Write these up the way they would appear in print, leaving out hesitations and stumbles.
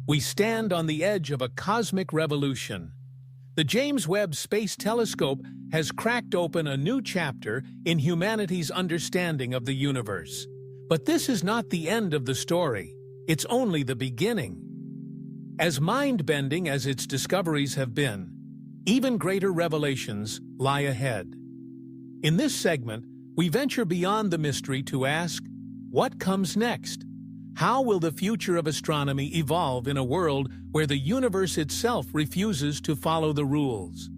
We stand on the edge of a cosmic revolution. The James Webb Space Telescope has cracked open a new chapter in humanity's understanding of the universe. But this is not the end of the story. It's only the beginning. As mind-bending as its discoveries have been, even greater revelations lie ahead. In this segment, we venture beyond the mystery to ask, what comes next? How will the future of astronomy evolve in a world where the universe itself refuses to follow the rules?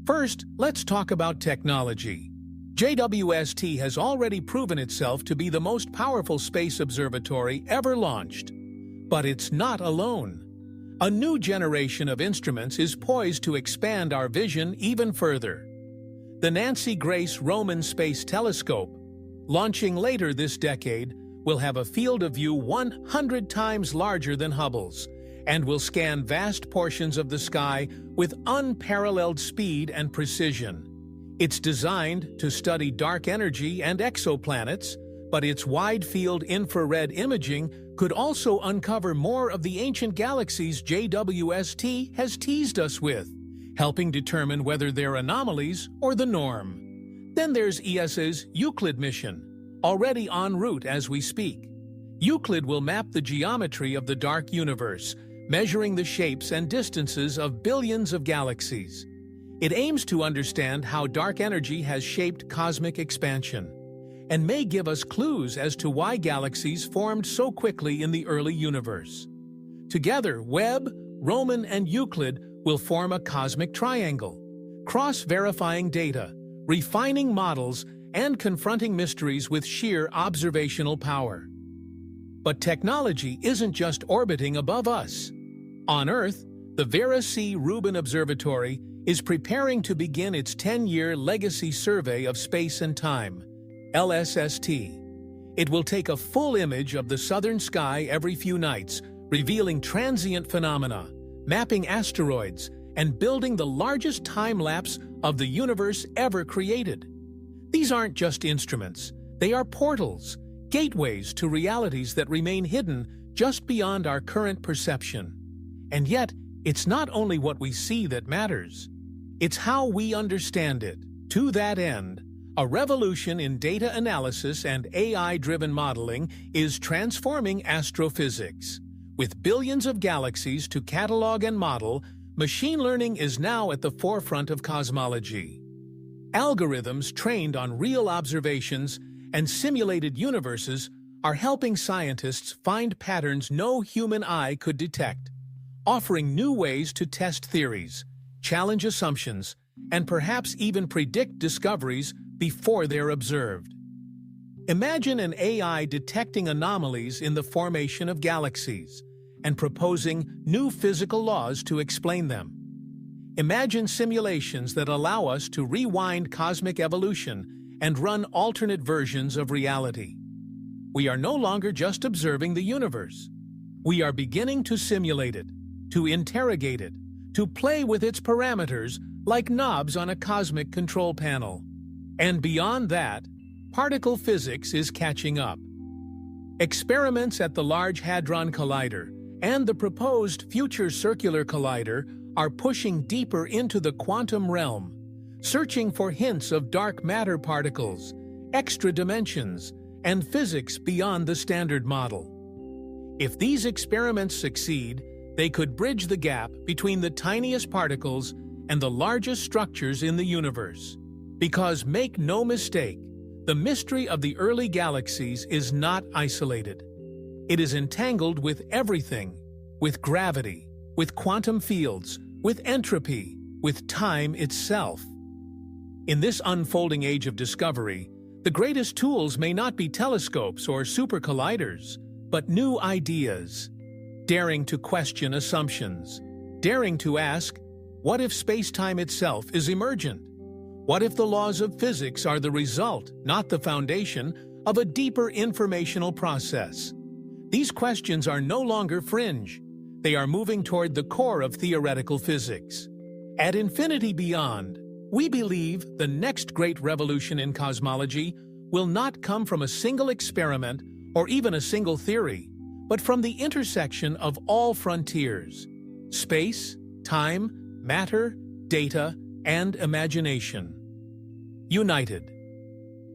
First, let's talk about technology. JWST has already proven itself to be the most powerful space observatory ever launched. But it's not alone. A new generation of instruments is poised to expand our vision even further. The Nancy Grace Roman Space Telescope, launching later this decade, will have a field of view 100 times larger than Hubble's and will scan vast portions of the sky with unparalleled speed and precision. It's designed to study dark energy and exoplanets, but its wide-field infrared imaging could also uncover more of the ancient galaxies JWST has teased us with, helping determine whether they're anomalies or the norm. Then there's ESA's Euclid mission, already en route as we speak. Euclid will map the geometry of the dark universe, measuring the shapes and distances of billions of galaxies. It aims to understand how dark energy has shaped cosmic expansion, and may give us clues as to why galaxies formed so quickly in the early universe. Together, Webb, Roman, and Euclid will form a cosmic triangle, cross-verifying data, refining models, and confronting mysteries with sheer observational power. But technology isn't just orbiting above us. On Earth, the Vera C. Rubin Observatory is preparing to begin its 10-year legacy survey of space and time, LSST. It will take a full image of the southern sky every few nights, revealing transient phenomena, mapping asteroids, and building the largest time-lapse of the universe ever created. These aren't just instruments, they are portals, gateways to realities that remain hidden just beyond our current perception. And yet, it's not only what we see that matters, it's how we understand it. To that end, a revolution in data analysis and AI-driven modeling is transforming astrophysics. With billions of galaxies to catalog and model, machine learning is now at the forefront of cosmology. Algorithms trained on real observations and simulated universes are helping scientists find patterns no human eye could detect, offering new ways to test theories, challenge assumptions, and perhaps even predict discoveries before they're observed. Imagine an AI detecting anomalies in the formation of galaxies and proposing new physical laws to explain them. Imagine simulations that allow us to rewind cosmic evolution and run alternate versions of reality. We are no longer just observing the universe. We are beginning to simulate it, to interrogate it, to play with its parameters like knobs on a cosmic control panel. And beyond that, particle physics is catching up. Experiments at the Large Hadron Collider and the proposed Future Circular Collider are pushing deeper into the quantum realm, searching for hints of dark matter particles, extra dimensions, and physics beyond the standard model. If these experiments succeed, they could bridge the gap between the tiniest particles and the largest structures in the universe. Because make no mistake, the mystery of the early galaxies is not isolated. It is entangled with everything, with gravity, with quantum fields, with entropy, with time itself. In this unfolding age of discovery, the greatest tools may not be telescopes or supercolliders, but new ideas. Daring to question assumptions. Daring to ask, what if space-time itself is emergent? What if the laws of physics are the result, not the foundation, of a deeper informational process? These questions are no longer fringe. They are moving toward the core of theoretical physics. At Infinity Beyond, we believe the next great revolution in cosmology will not come from a single experiment or even a single theory, but from the intersection of all frontiers: space, time, matter, data, and imagination. United.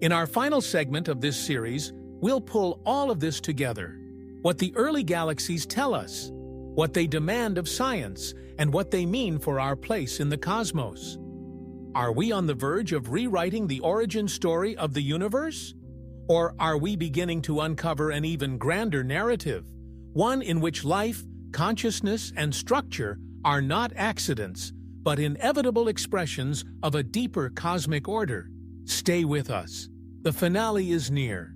In our final segment of this series, we'll pull all of this together: what the early galaxies tell us, what they demand of science, and what they mean for our place in the cosmos. Are we on the verge of rewriting the origin story of the universe? Or are we beginning to uncover an even grander narrative, one in which life, consciousness, and structure are not accidents, but inevitable expressions of a deeper cosmic order? Stay with us. The finale is near.